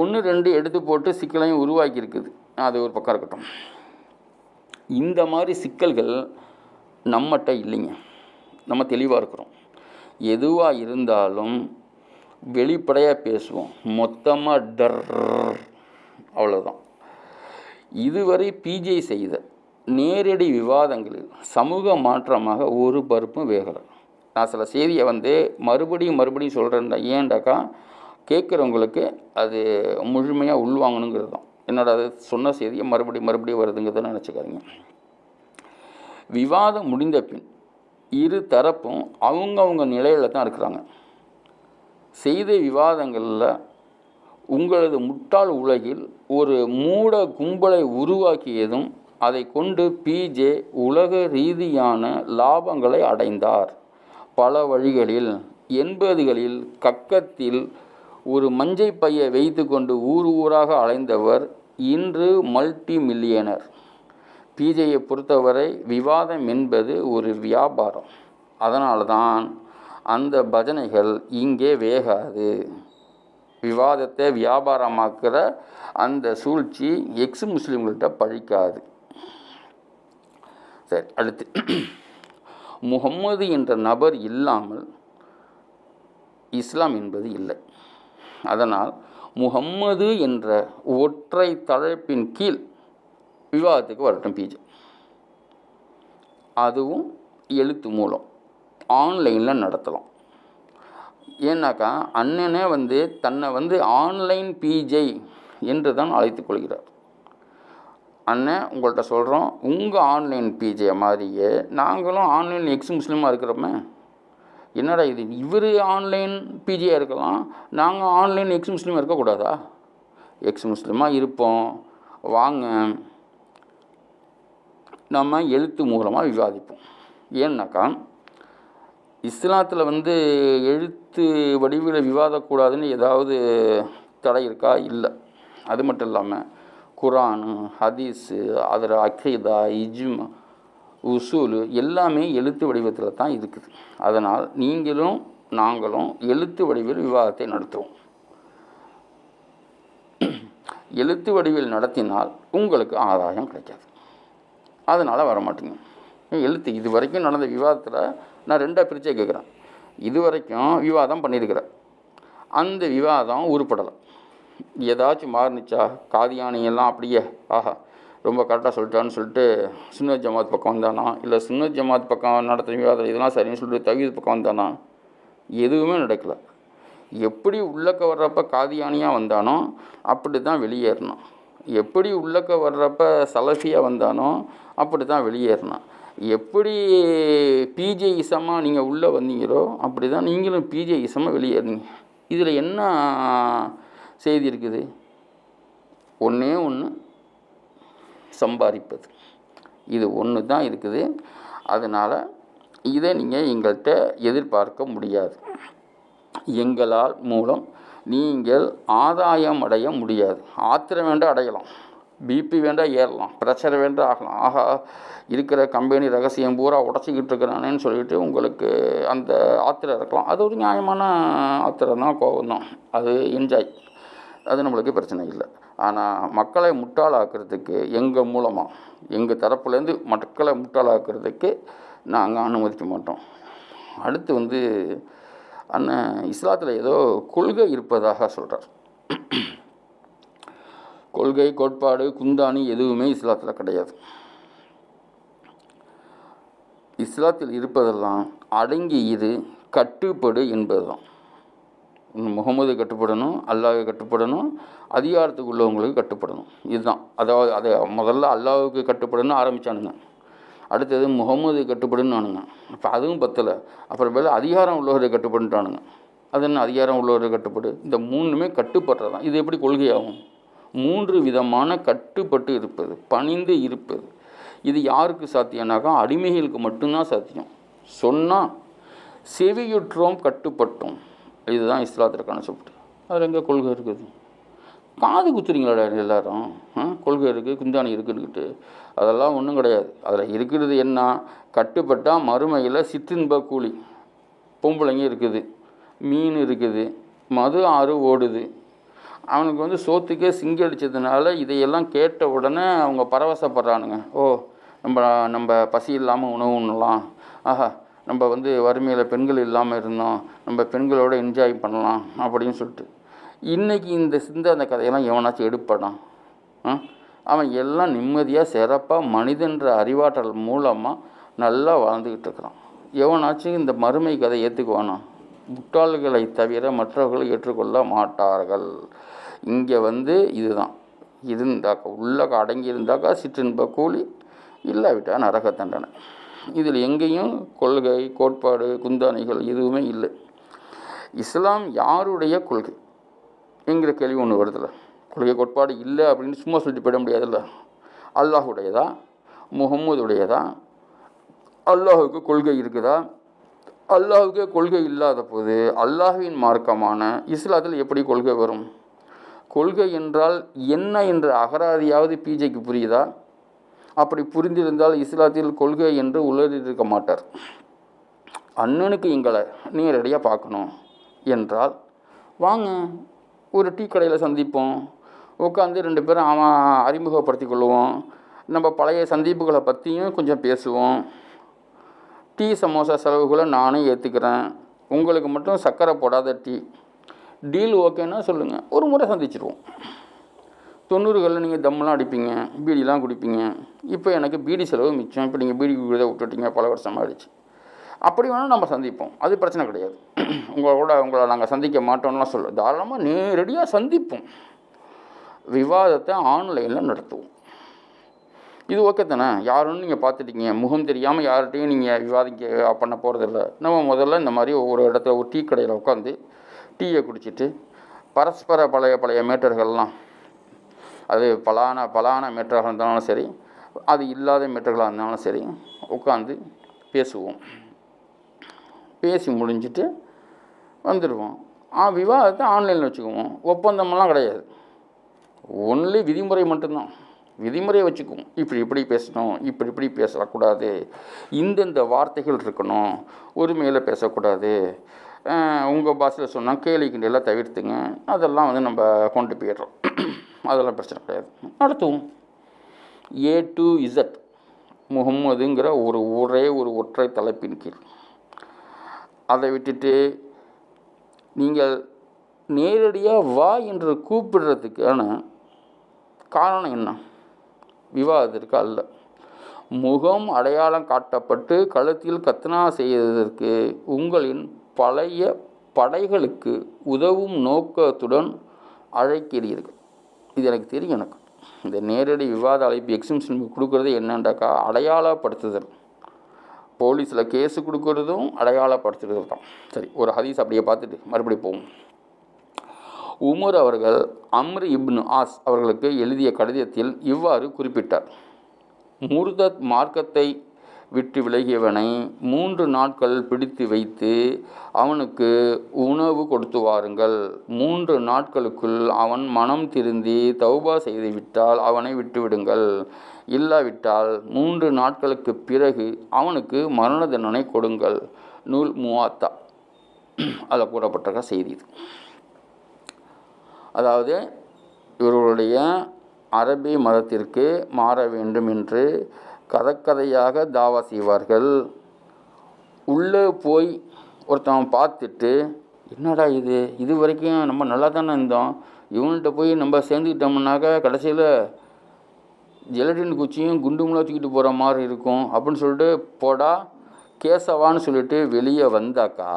1-2 எடுத்து போட்டு சிக்கலையும் உருவாக்கி இருக்குது, அது ஒரு பக்கம் இருக்கட்டும். இந்த மாதிரி சிக்கல்கள் நம்மகிட்ட இல்லைங்க, நம்ம தெளிவாக இருக்கிறோம். எதுவாக இருந்தாலும் வெளிப்படையாக பேசுவோம், மொத்தமாக டர், அவ்வளோதான். இதுவரை பிஜே செய்த நேரடி விவாதங்களில் சமூக மாற்றமாக ஒரு பருப்பும் வேகலை. நான் சில செய்தியை வந்து மறுபடியும் சொல்கிறேன், ஏன்டாக்கா கேட்குறவங்களுக்கு அது முழுமையாக உள்வாங்கணுங்கிறது தான். என்னோட அது சொன்ன செய்தியை மறுபடியும் வருதுங்கிறத நினச்சிக்காதீங்க. விவாதம் முடிந்த பின் இரு தரப்பும் அவங்கவுங்க நிலையில் தான் இருக்கிறாங்க. செய்த விவாதங்களில் உங்களது முட்டாள் உலகில் ஒரு மூட கும்பலை உருவாக்கியதும் அதை கொண்டு பிஜே உலக ரீதியான லாபங்களை அடைந்தார். பல வழிகளில் 80களில் கக்கத்தில் ஒரு மஞ்சை பையை வைத்து கொண்டு ஊர் ஊராக அலைந்தவர் இன்று மல்டி மில்லியனர். பிஜேயை பொறுத்தவரை விவாதம் என்பது ஒரு வியாபாரம். அதனால்தான் அந்த பஜனைகள் இங்கே வேகாது. விவாதத்தை வியாபாரமாக்குற அந்த சூழ்ச்சி எக்ஸ் முஸ்லீம்கள்கிட்ட பழிக்காது. சரி, அடுத்து முகம்மது என்ற நபர் இல்லாமல் இஸ்லாம் என்பது இல்லை. அதனால் முகம்மது என்ற ஒற்றை தலைப்பின் கீழ் விவாதத்துக்கு வரட்டும் பிஜே. அதுவும் எழுத்து மூலம் ஆன்லைனில் நடத்தலாம். ஏன்னாக்கா அண்ணனே தன்னை ஆன்லைன் பிஜே என்று தான் அழைத்து கொள்கிறார். அண்ணன் உங்கள்கிட்ட சொல்கிறோம், உங்கள் ஆன்லைன் பிஜே மாதிரியே நாங்களும் ஆன்லைன் எக்ஸ் முஸ்லீமாக இருக்கிறோமே. என்னடா இது, இவர் ஆன்லைன் பிஜியாக இருக்கலாம், நாங்கள் ஆன்லைன் எக்ஸ் முஸ்லீமாக இருக்கக்கூடாதா? எக்ஸ் முஸ்லீமாக இருப்போம், வாங்க நம்ம எழுத்து மூலமாக விவாதிப்போம். ஏன்னாக்கா இஸ்லாத்தில் எழுத்து வடிவில் விவாதக்கூடாதுன்னு ஏதாவது தடை இருக்கா? இல்லை. அது மட்டும் இல்லாமல் குரானு, ஹதீஸு, அதில் அக்கீதா, இஜ்மா, உசூலு எல்லாமே எழுத்து வடிவத்தில் தான் இருக்குது. அதனால் நீங்களும் நாங்களும் எழுத்து வடிவில் விவாதத்தை நடத்துவோம். எழுத்து வடிவில் நடத்தினால் உங்களுக்கு ஆதாயம் கிடைக்காது. அதனால் வரமாட்டீங்க. எழுத்து இது வரைக்கும் நடந்த விவாதத்தில் நான் 2 பிரிச்சே கேட்குறேன். இது வரைக்கும் விவாதம் பண்ணியிருக்கிறேன். அந்த விவாதம் உருப்படலை. ஏதாச்சும் மாறுனுச்சா? காதியானியெல்லாம் அப்படியே ஆஹா ரொம்ப கரெக்டாக சொல்லிட்டான்னு சொல்லிட்டு சுன்னத் ஜமாத் பக்கம் வந்தானா? இல்லை சுன்னத் ஜமாத் பக்கம் நடத்த விவாதம் இதெல்லாம் சரின்னு சொல்லிட்டு தவ்ஹீத் பக்கம் வந்தானா? எதுவுமே நடக்கலை. எப்படி உள்ளக்க வர்றப்ப காதியானியாக வந்தானோ அப்படி தான் வெளியேறணும். எப்படி உள்ளக்க வர்றப்ப சலஃபியாக வந்தானோ அப்படி தான் வெளியேறணும். எப்படி பிஜே இசமாக நீங்கள் உள்ளே வந்தீங்களோ அப்படி தான் நீங்களும் பிஜே இசமாக வெளியேறினீங்க. இதில் என்ன செய்தி இருக்குது? ஒன்றே ஒன்று, சம்பாதிப்பது. இது ஒன்று தான் இருக்குது. அதனால் இதை நீங்கள் எங்கள்கிட்ட எதிர்பார்க்க முடியாது. எங்களால் மூலம் நீங்கள் ஆதாயம் அடைய முடியாது. ஆத்திரம் வேண்டாம் அடையலாம், பிபி வேண்டாம் ஏறலாம், ப்ரெஷர் வேண்டாம் ஆகலாம். ஆகா இருக்கிற கம்பெனி ரகசியம் பூரா உடச்சிக்கிட்டு இருக்கிறானேன்னு சொல்லிட்டு உங்களுக்கு அந்த ஆத்திரம் இருக்கலாம். அது ஒரு நியாயமான ஆத்திரம் தான், கோபம் தான், அது என்ஜாய், அது நம்மளுக்கு பிரச்சனை இல்லை. ஆனால் மக்களை முட்டாளாக்குறதுக்கு எங்கள் மூலமாக எங்கள் தரப்புலேருந்து மக்களை முட்டாளாக்குறதுக்கு நாங்கள் அனுமதிக்க மாட்டோம். அடுத்து அண்ணன் இஸ்லாத்தில் ஏதோ கொள்கை இருப்பதாக சொல்கிறார். கொள்கை, கோட்பாடு, குந்தாணி எதுவுமே இஸ்லாத்தில் கிடையாது. இஸ்லாத்தில் இருப்பதெல்லாம் அடங்கி இரு, கட்டுப்படு என்பது தான். முகமது கட்டுப்படணும், அல்லாஹ்வுக்கு கட்டுப்படணும், அதிகாரத்துக்கு உள்ளவங்களுக்கு கட்டுப்படணும். இதுதான். அதாவது அதை முதல்ல அல்லாஹ்வுக்கு கட்டுப்படணும்னு ஆரம்பித்தானுங்க. அடுத்தது முகமது கட்டுப்படுன்னானுங்க. அப்போ அதுவும் பத்தலை. அப்புறம் மேலே அதிகாரம் உள்ளவரை கட்டுப்படுன்ட்டானுங்க. அது என்ன அதிகாரம் உள்ளவரை கட்டுப்படு? இந்த 3மே கட்டுப்படுறது தான். இது எப்படி கொள்கையாகும்? 3 விதமான கட்டுப்பட்டு இருப்பது, பணிந்து இருப்பது. இது யாருக்கு சாத்தியம்னாக்கா அடிமைகளுக்கு மட்டும்தான் சாத்தியம். சொன்னால் செவியுற்றோம், கட்டுப்பட்டோம். இதுதான் இஸ்லாத்திற்கான சொத்து. அதில் எங்கே கொள்கை இருக்குது? காது குத்துறீங்களாடா எல்லாரும்? கொள்கை இருக்குது, குந்தாணி இருக்குன்னுக்கிட்டு. அதெல்லாம் ஒன்றும் கிடையாது. அதில் இருக்கிறது என்ன? கட்டுப்பட்டால் மறுமையில் சிற்றின்ப கூலி. பொம்பளைங்க இருக்குது, மீன் இருக்குது, மது ஆறு ஓடுது. அவனுக்கு சோத்துக்கே சிங்கி அடித்ததுனால இதையெல்லாம் கேட்ட உடனே அவங்க பரவசப்படுறானுங்க. ஓ, நம்ம பசி இல்லாமல் உணவு உண்ணலாம், ஆஹா நம்ம வறுமையில் பெண்கள் இல்லாமல் இருந்தோம், நம்ம பெண்களோட என்ஜாய் பண்ணலாம் அப்படின்னு சொல்லிட்டு. இன்றைக்கி இந்த அந்த கதையெல்லாம் எவனாச்சும் எடுப்படான்? அவன் எல்லாம் நிம்மதியாக சிறப்பாக மனிதன்ற அறிவாற்றல் மூலமாக நல்லா வாழ்ந்துக்கிட்டு இருக்கிறான். எவனாச்சும் இந்த மறுமை கதை ஏற்றுக்குவானா? முட்டாள்களை தவிர மற்றவர்களை ஏற்றுக்கொள்ள மாட்டார்கள். இங்கே இதுதான். இருந்தாக்கா உள்ள அடங்கி இருந்தாக்கா சிற்றின்ப கூலி, இல்லாவிட்டால் நரக தண்டனை. இதில் எங்கேயும் கொள்கை, கோட்பாடு, குந்தாணிகள் எதுவுமே இல்லை. இஸ்லாம் யாருடைய கொள்கை? என்கிற கேள்வி ஒன்று வருதில்ல. கொள்கை கோட்பாடு இல்லை அப்படின்னு சும்மா சொல்லிட்டு போயிட முடியாதுல்ல. அல்லாஹுடையதா, முகம்மதுடையதா, அல்லாஹுக்கு கொள்கை இருக்குதா? அல்லாஹுக்கே கொள்கை இல்லாத போது அல்லாஹுவின் மார்க்கமான இஸ்லாத்தில் எப்படி கொள்கை வரும்? கொள்கை என்றால் என்ன என்ற அகராதியாவது பிஜேக்கு புரியுதா? அப்படி புரிந்திருந்தால் இஸ்லாத்தில் கொள்கை என்று உளறியிருக்க மாட்டார். அண்ணனுக்கு எங்களை நேரடியாக பார்க்கணும் என்றால் வாங்க ஒரு டீ கடையில் சந்திப்போம், உட்காந்து 2 பேரும் அவன் அறிமுகப்படுத்தி கொள்வோம், நம்ம பழைய சந்திப்புகளை பற்றியும் கொஞ்சம் பேசுவோம். டீ சமோசா செலவுகளை நானே ஏற்றுக்கிறேன், உங்களுக்கு மட்டும் சர்க்கரை போடாத டீ, டீல் ஓகேன்னா சொல்லுங்கள், ஒரு முறை சந்திச்சிடுவோம். 90களில் நீங்கள் தம்மெல்லாம் அடிப்பீங்க, பீடிலாம் குடிப்பீங்க. இப்போ எனக்கு பீடி செலவு மிச்சம், இப்போ நீங்கள் பீடி குடிக்கிறத விட்டுட்டீங்க, பல வருஷமாக ஆகிடுச்சு. அப்படி வேணால் நம்ம சந்திப்போம், அது பிரச்சனை கிடையாது. உங்களை நாங்கள் சந்திக்க மாட்டோம்லாம் சொல்ல, தாராளமாக நேரடியாக சந்திப்போம், விவாதத்தை ஆன்லைனில் நடத்துவோம். இது ஓகே தானே? யாருன்னு நீங்கள் பார்த்துட்டீங்க, முகம் தெரியாமல் யார்கிட்டையும் நீங்கள் விவாதிக்க பண்ண போகிறதில்ல. நம்ம முதல்ல இந்த மாதிரி ஒரு இடத்துல ஒரு டீ கடையில் உட்காந்து டீயை குடிச்சிட்டு பரஸ்பர பழைய மேட்டர்கள்லாம், அது பலான மேட்டர்களாக இருந்தாலும் சரி, அது இல்லாத மேட்டர்களாக இருந்தாலும் சரி, உட்காந்து பேசுவோம். பேசி முடிஞ்சிட்டு வந்துடுவோம். விவாதத்தை ஆன்லைனில் வச்சுக்குவோம். ஒப்பந்தமெல்லாம் கிடையாது, ஒன்லி விதிமுறை மட்டும்தான். விதிமுறையை வச்சுக்குவோம். இப்படி பேசணும், இப்படி பேசக்கூடாது, இந்தந்த வார்த்தைகள் இருக்கணும், ஒருமையில் பேசக்கூடாது, உங்கள் பாஷையில் சொன்னால் கேலி கிண்டெல்லாம் தவிர்த்துங்க, அதெல்லாம் நம்ம கொண்டு போயிடுறோம். அதெல்லாம் பிரச்சனை கிடையாது, நடத்துவோம். A to Z முகம்மதுங்கிற ஒரே ஒற்றை தலைப்பின் கீழ். அதை விட்டுட்டு நீங்கள் நேரடியாக வா என்று கூப்பிடுறதுக்கான காரணம் என்ன? விவாதத்திற்கு அல்ல. முகம் அடையாளம் காட்டப்பட்டு கழுத்தில் கத்னா செய்வதற்கு உங்களின் பழைய படைகளுக்கு உதவும் நோக்கத்துடன் அழைக்கிறீர்கள். இது எனக்கு தெரியும். எனக்கு இந்த நேரடி விவாத அழைப்பு எக்ஸிபிஷன் கொடுக்குறது என்னண்டாக்கா, அடையாளப்படுத்துதல். போலீஸில் கேஸு கொடுக்கறதும் அடையாளப்படுத்துறது தான். சரி, ஒரு ஹதீஸ் அப்படியே பார்த்துட்டு மறுபடியும் போவோம். உமர் அவர்கள் அம்ர் இப்னு ஆஸ் அவர்களுக்கு எழுதிய கடிதத்தில் இவ்வாறு குறிப்பிட்டார்: முர்தத் மார்க்கத்தை விட்டு விலகியவனை 3 நாட்கள் பிடித்து வைத்து அவனுக்கு உணவு கொடுத்து வாருங்கள். 3 நாட்களுக்குள் அவன் மனம் திருந்தி தௌபா செய்துவிட்டால் அவனை விட்டுவிடுங்கள். இல்லாவிட்டால் 3 நாட்களுக்கு பிறகு அவனுக்கு மரண தண்டனை கொடுங்கள். நூல் முவாத்தா அதில் கூறப்பட்ட செய்தி இது. அதாவது இவர்களுடைய அரபி மதத்திற்கு மாற வேண்டும் என்று கதையாக தாவா செய்வார்கள். உள்ளே போய் ஒருத்தவன் பார்த்துட்டு, என்னடா இது வரைக்கும் நம்ம நல்லா தானே இருந்தோம், இவன்கிட்ட போய் நம்ம சேர்ந்துக்கிட்டோம்னாக்கா கடைசியில் ஜெலட்டின் குச்சியும் குண்டுமுலாம் தூக்கிட்டு போகிற மாதிரி இருக்கும் அப்படின்னு சொல்லிட்டு போடா கேசவான்னு சொல்லிட்டு வெளியே வந்தாக்கா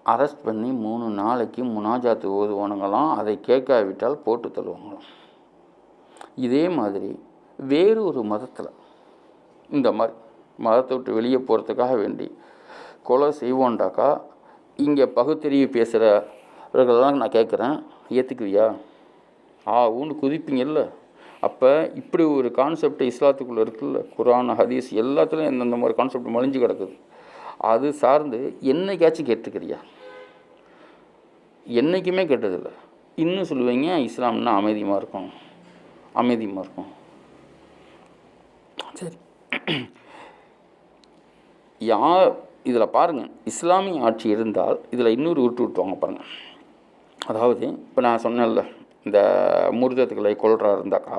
அரெஸ்ட் பண்ணி 3 நாளைக்கு முனாஜாத்து ஓதுவானுங்களாம். அதை கேட்காவிட்டால் போட்டு தருவாங்களாம். இதே மாதிரி வேறு ஒரு மதத்தில் இந்த மாதிரி மதத்தை விட்டு வெளியே போகிறதுக்காக வேண்டி கொலை செய்வோண்டாக்கா, இங்கே பகுத்தறிவு பேசுகிறவர்களெல்லாம் நான் கேட்குறேன், ஏற்றுக்குவியா? ஊன்னு குதிப்பீங்கல்ல. அப்போ இப்படி ஒரு கான்செப்ட் இஸ்லாத்துக்குள்ளே இருக்குல்ல, குரான் ஹதீஸ் எல்லாத்துலேயும் எந்தெந்த மாதிரி கான்செப்ட் மலிஞ்சு கிடக்குது. அது சார்ந்து என்னைக்காச்சும் கேட்டுக்கிறியா? என்றைக்குமே கேட்டதில்லை. இன்னும் சொல்லுவீங்க இஸ்லாம்னா அமைதியாக இருக்கும். சரி, இதில் பாருங்கள், இஸ்லாமிய ஆட்சி இருந்தால் இதில் இன்னொரு உருட்டு விட்டுவாங்க பாருங்கள். அதாவது இப்போ நான் சொன்னேன்ல, இந்த முர்தத்துக்களை கொள்றா இருந்தாக்கா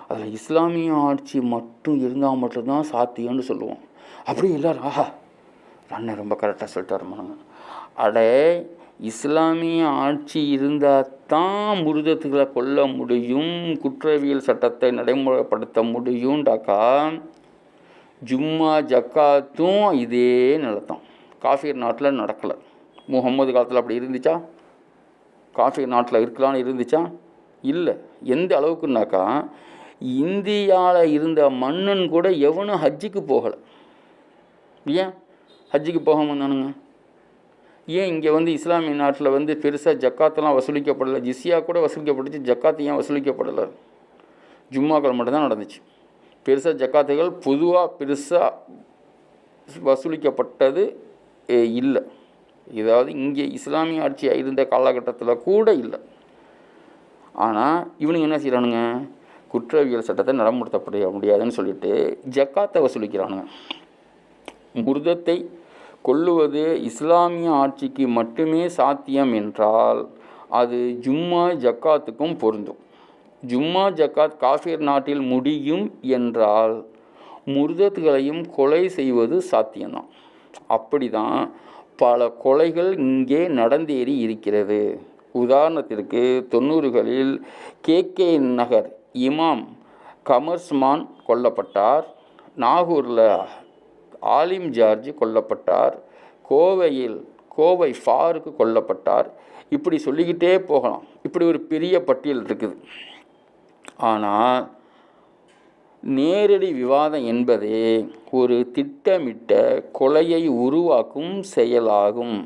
அதில் இஸ்லாமிய ஆட்சி மட்டும் இருந்தால் மட்டும்தான் சாத்தியம்னு சொல்லுவோம். அப்படி எல்லாரும் அண்ணன் ரொம்ப கரெக்டாக சொல்லிட்டாருமாங்க. இஸ்லாமிய ஆட்சி இருந்தால் தான் முர்தத்துக்களை கொல்ல முடியும், குற்றவியல் சட்டத்தை நடைமுறைப்படுத்த முடியும்டாக்கா. ஜும்மா ஜக்காத்தும் இதே நிலத்தான். காஃபீர் நாட்டில் நடக்கலை. முகம்மது காலத்தில் அப்படி இருந்துச்சா? காஃபீர் நாட்டில் இருக்கலான்னு இருந்துச்சா? இல்லை. எந்த அளவுக்குனாக்கா, இந்தியாவில் இருந்த மன்னன் கூட எவனும் ஹஜ்ஜுக்கு போகலை. ஏன் ஹஜ்ஜுக்கு போகாமல் இருந்தானுங்க? ஏன் இங்கே வந்து இஸ்லாமிய நாட்டில் வந்து பெருசாக ஜக்காத்தெல்லாம் வசூலிக்கப்படலை, ஜிஸ்யா கூட வசூலிக்கப்பட்டுச்சு, ஜக்காத்து ஏன் வசூலிக்கப்படலை? ஜும்மாக்கள் மட்டும்தான் நடந்துச்சு. பெருசாக ஜக்காத்துகள் பொதுவாக பெருசாக வசூலிக்கப்பட்டது இல்லை. இதாவது இங்கே இஸ்லாமிய ஆட்சியாக இருந்த காலகட்டத்தில் கூட இல்லை. ஆனால் இவனுங்க என்ன செய்கிறானுங்க, குற்றவியல் சட்டத்தை நடைமுறைப்படுத்த முடியாதுன்னு சொல்லிட்டு ஜக்காத்தை வசூலிக்கிறானுங்க. முர்தத்தை கொல்லுவது இஸ்லாமிய ஆட்சிக்கு மட்டுமே சாத்தியம் என்றால் அது ஜும்மா ஜக்காத்துக்கும் பொருந்தும். ஜும்மா ஜக்காத் காஃபிர் நாட்டில் முடியும் என்றால் முர்தத்துகளையும் கொலை செய்வது சாத்தியம்தான். அப்படி தான் பல கொலைகள் இங்கே நடந்தேறி இருக்கிறது. உதாரணத்திற்கு 90களில் KK நகர் இமாம் கமர்ஸ்மான் கொல்லப்பட்டார், நாகூரில் ஆலிம் ஜார்ஜ் கொல்லப்பட்டார், கோவை ஃபாருக்கு கொல்லப்பட்டார். இப்படி சொல்லிக்கிட்டே போகலாம். இப்படி ஒரு பெரிய பட்டியல் இருக்குது. ஆனால் நேரடி விவாதம் என்பதே ஒரு திட்டமிட்ட கொலையை உருவாக்கும் செயலாகும்.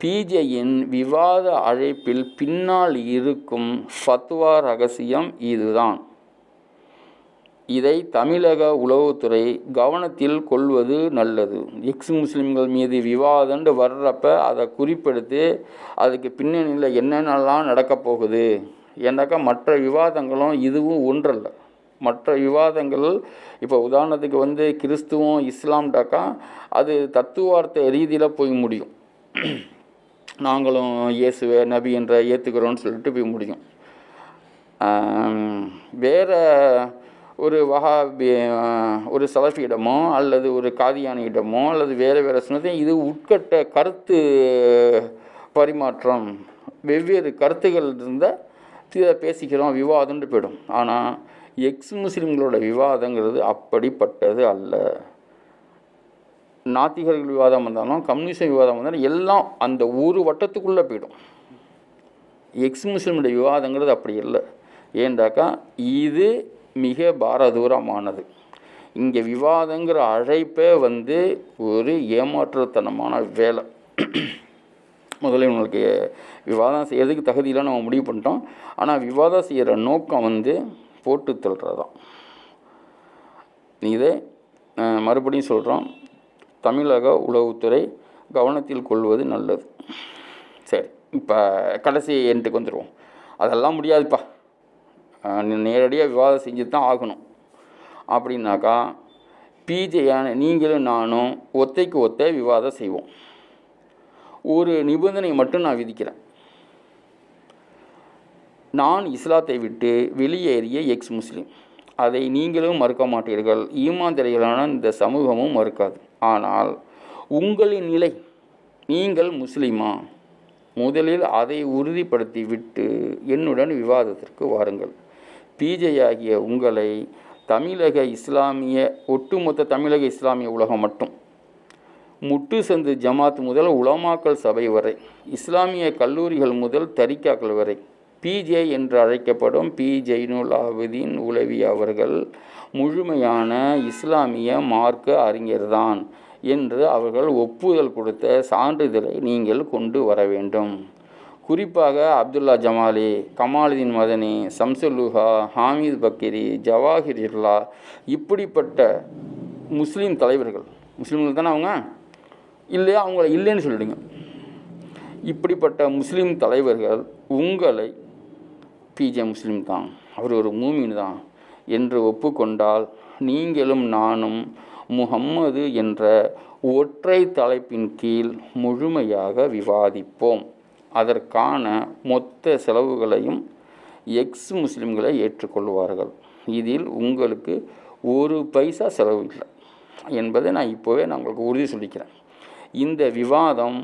பிஜேயின் விவாத அழைப்பில் பின்னால் இருக்கும் ஃபத்வா ரகசியம் இதுதான். இதை தமிழக உளவுத்துறை கவனத்தில் கொள்வது நல்லது. முஸ்லீம்கள் மீது விவாதம்னு வர்றப்ப அதை குறிப்பெடுத்து அதுக்கு பின்னணியில் என்னென்னலாம் நடக்கப் போகுது, ஏன்னாக்கா மற்ற விவாதங்களும் இதுவும் ஒன்றல்ல. மற்ற விவாதங்கள் இப்போ உதாரணத்துக்கு வந்து கிறிஸ்துவம் இஸ்லாம்டாக்கா அது தத்துவார்த்த ரீதியில் போய் முடியும். நாங்களும் இயேசுவை நபி என்ற ஏற்றுக்கிறோன்னு சொல்லிட்டு போய் முடியும். வேறு ஒரு ஒரு சலஃபியிடமோ அல்லது ஒரு காதியானியிடமோ அல்லது வேறு சொன்னது இது உட்கட்ட கருத்து பரிமாற்றம், வெவ்வேறு கருத்துக்கள் இருந்தால் இதை பேசிக்கிறோம், விவாதம்னு போயிடும். ஆனால் முஸ்லீம்களோட விவாதங்கிறது அப்படிப்பட்டது அல்ல. நாத்திகர்கள் விவாதம் வந்தாலும் கம்யூனிசம் விவாதம் வந்தாலும் எல்லாம் அந்த ஒரு வட்டத்துக்குள்ளே போயிடும். முஸ்லீமுடைய விவாதங்கிறது அப்படி இல்லை. ஏண்டாக்கா இது மிக பாரதூரமானது. இங்கே விவாதங்கிற அழைப்பே வந்து ஒரு ஏமாற்றுத்தனமான வேலை. முதல்ல இவங்களுக்கு விவாதம் செய்கிறதுக்கு தகுதியில் நம்ம முடிவு பண்ணிட்டோம். ஆனால் விவாதம் செய்கிற நோக்கம் வந்து போட்டு தள்ளுறதான். இதை மறுபடியும் சொல்கிறோம், தமிழக உளவுத்துறை கவனத்தில் கொள்வது நல்லது. சரி, இப்போ கடைசி எண்டுக்கு வந்துடுவோம். அதெல்லாம் முடியாதுப்பா, நேரடியாக விவாதம் செஞ்சு தான் ஆகணும் அப்படின்னாக்கா பிஜேயான நீங்களும் நானும் ஒத்தைக்கு ஒத்த விவாதம் செய்வோம். ஒரு நிபந்தனை மட்டும் நான் விதிக்கிறேன். நான் இஸ்லாத்தை விட்டு வெளியேறிய முஸ்லீம், அதை நீங்களும் மறுக்க மாட்டீர்கள், ஈமான்தாரிகளான இந்த சமூகமும் மறுக்காது. ஆனால் உங்களின் நிலை, நீங்கள் முஸ்லீமா? முதலில் அதை உறுதிப்படுத்தி விட்டு என்னுடன் விவாதத்திற்கு வாருங்கள். பிஜே ஆகிய உங்களை ஒட்டுமொத்த தமிழக இஸ்லாமிய உலகம் மட்டும், முட்டு சந்து ஜமாத் முதல் உலமாக்கல் சபை வரை, இஸ்லாமிய கல்லூரிகள் முதல் தரிக்காக்கள் வரை, பிஜே என்று அழைக்கப்படும் ஜைனுல் ஆபிதீன் உலவி அவர்கள் முழுமையான இஸ்லாமிய மார்க்க அறிஞர்தான் என்று அவர்கள் ஒப்புதல் கொடுத்த சான்றிதழை நீங்கள் கொண்டு வர வேண்டும். குறிப்பாக அப்துல்லா ஜமாலி, கமாலுதீன் மதனி, சம்சுல்லுஹா, ஹாமித் பக்கீரி, ஜவாஹிருல்லா இப்படிப்பட்ட முஸ்லீம் தலைவர்கள், முஸ்லீம்கள் தானே அவங்க, இல்லையா அவங்கள இல்லைன்னு சொல்லிடுங்க, இப்படிப்பட்ட முஸ்லீம் தலைவர்கள் உங்களை பிஜே முஸ்லீம் தான், அவர் ஒரு மூமின் தான் என்று ஒப்புக்கொண்டால் நீங்களும் நானும் முஹம்மது என்ற ஒற்றை தலைப்பின் கீழ் முழுமையாக விவாதிப்போம். அதற்கான மொத்த செலவுகளையும் முஸ்லீம்களை ஏற்றுக்கொள்வார்கள். இதில் உங்களுக்கு ஒரு பைசா செலவு இல்லை என்பதை நான் இப்போவே நான் உங்களுக்கு உறுதி சொல்லிக்கிறேன். இந்த விவாதம்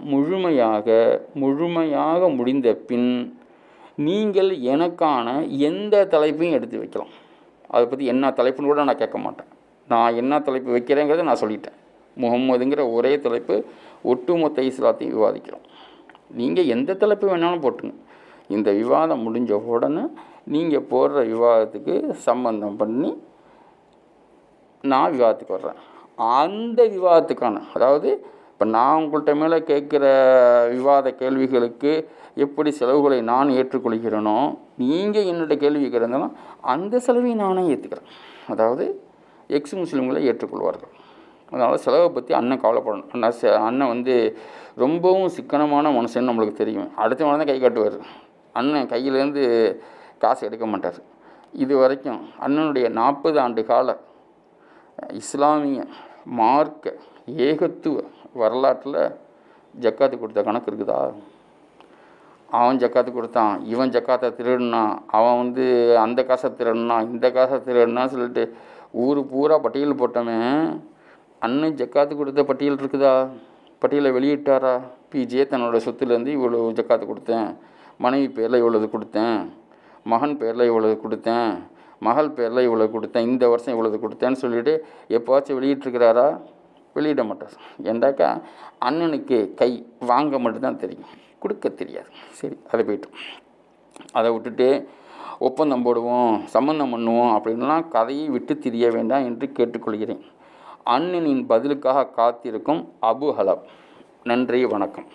முழுமையாக முடிந்த பின் நீங்கள் எனக்கான எந்த தலைப்பையும் எடுத்து வைக்கலாம். அதை பற்றி என்ன தலைப்புன்னு கூட நான் கேட்க மாட்டேன். நான் என்ன தலைப்பு வைக்கிறேங்கிறத நான் சொல்லிட்டேன். முகம்மதுங்கிற ஒரே தலைப்பு, ஒட்டுமொத்த இஸ்லாத்தையும் விவாதிக்கிறோம். நீங்கள் எந்த தலைப்பு வேணாலும் போட்டுங்க. இந்த விவாதம் முடிஞ்ச உடனே நீங்கள் போடுற விவாதத்துக்கு சம்பந்தம் பண்ணி நான் விவாதத்துக்கு வர்றேன். அந்த விவாதத்துக்கான, அதாவது இப்போ நான் உங்கள்கிட்ட மேலே கேட்குற விவாத கேள்விகளுக்கு எப்படி செலவுகளை நான் ஏற்றுக்கொள்கிறேனோ, நீங்கள் என்னோட கேள்வி கேட்குறதுனாலும் அந்த செலவை நானே ஏற்றுக்கிறேன். அதாவது எக்ஸ் முஸ்லீம்களை ஏற்றுக்கொள்வார்கள். அதனால் செலவை பற்றி அண்ணன் கவலைப்படணும். அண்ணன் வந்து ரொம்பவும் சிக்கனமான மனுஷன்னு நம்மளுக்கு தெரியும். அடுத்தவங்க தான் கை காட்டுவார். அண்ணன் கையிலேருந்து காசு எடுக்க மாட்டார். இது வரைக்கும் அண்ணனுடைய 40 ஆண்டு கால இஸ்லாமிய மார்க்க ஏகத்துவ வரலாற்றில் ஜக்காத்து கொடுத்த கணக்கு இருக்குதா? அவன் ஜக்காத்து கொடுத்தான், இவன் ஜக்காத்தை திருடினான், அவன் வந்து அந்த காசை திருடினான், இந்த காசை திருடினான்னு சொல்லிட்டு ஊர் பூரா பட்டியல் போட்டவன் அண்ணன் ஜக்காத்து கொடுத்த பட்டியல் இருக்குதா? பட்டியலை வெளியிட்டாரா? பிஜே தன்னோட சொத்துலேருந்து இவ்வளோ ஜக்காத்து கொடுத்தேன், மனைவி பேரில் இவ்வளவு கொடுத்தேன், மகன் பேரில் இவ்வளவு கொடுத்தேன், மகள் பேரில் இவ்வளோ கொடுத்தேன், இந்த வருஷம் இவ்வளவு கொடுத்தேன்னு சொல்லிவிட்டு எப்போவாச்சும் வெளியிட்டிருக்கிறாரா? வெளியிட மாட்டார். ஏண்டாக்கா அண்ணனுக்கு கை வாங்க மட்டும்தான் தெரியும், கொடுக்க தெரியாது. சரி, அதை போய்ட்டு அதை விட்டுட்டு ஒப்பந்தம் போடுவோம், சம்மந்தம் பண்ணுவோம் அப்படின்லாம் கதையை விட்டு திரிய வேண்டாம் என்று கேட்டுக்கொள்கிறேன். அண்ணனின் பதிலுக்காக காத்திருக்கும் அபு ஹலப். நன்றி, வணக்கம்.